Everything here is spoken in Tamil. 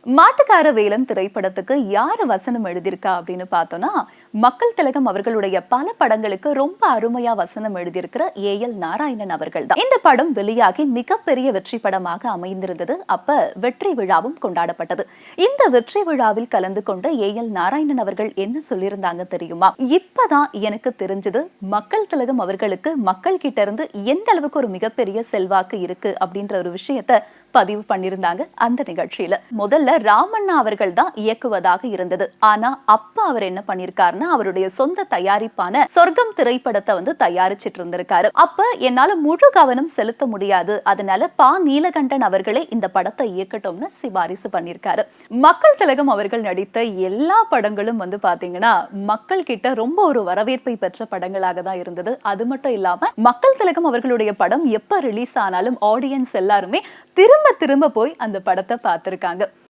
மாட்டுக்கார வேலன் திரைப்படத்துக்கு யாரு வசனம் எழுதியிருக்கா அப்படின்னு பார்த்தோம்னா, மக்கள் திலகம் அவர்களுடைய பல படங்களுக்கு ரொம்ப அருமையா வசனம் எழுதியிருக்கிற ஏ.எல். நாராயணன் அவர்கள் தான். இந்த படம் வெளியாகி மிகப்பெரிய வெற்றி படமாக அமைந்திருந்தது. அப்ப வெற்றி விழாவும் கொண்டாடப்பட்டது. இந்த வெற்றி விழாவில் கலந்து கொண்ட ஏ.எல். நாராயணன் அவர்கள் என்ன சொல்லியிருந்தாங்க தெரியுமா? இப்பதான் எனக்கு தெரிஞ்சது மக்கள் திலகம் அவர்களுக்கு மக்கள் கிட்ட இருந்து எந்த அளவுக்கு ஒரு மிகப்பெரிய செல்வாக்கு இருக்கு அப்படின்ற ஒரு விஷயத்த பதிவு பண்ணியிருந்தாங்க அந்த நிகழ்ச்சியில. முதல்ல ராமண்ணா அவர்கள் தான் இயக்குவதாக இருந்தது. ஆனா அப்ப அவர் என்ன பண்ணிருக்காருன்னா, அவருடைய சொந்த தயாரிப்பான சொர்க்கம் திரைப்படத்தை தயாரிச்சிட்டு இருந்திருக்காரு. அப்ப என்னால முழு கவனம் செலுத்த முடியாது, அதனால பா நீலகண்டன் அவர்களே இந்த படத்தை இயக்கட்டும்னு சிபாரிசு பண்ணிருக்காரு. மக்கள் திலகம் அவர்கள் நடித்த எல்லா படங்களும் பாத்தீங்கன்னா மக்கள் கிட்ட ரொம்ப ஒரு வரவேற்பை பெற்ற படங்களாக தான் இருந்தது. அது மட்டும் இல்லாம மக்கள் திலகம் அவர்களுடைய படம் எப்ப ரிலீஸ் ஆனாலும் ஆடியன்ஸ் எல்லாருமே திரும்ப திரும்ப போய் அந்த படத்தை பார்த்திருக்காங்க.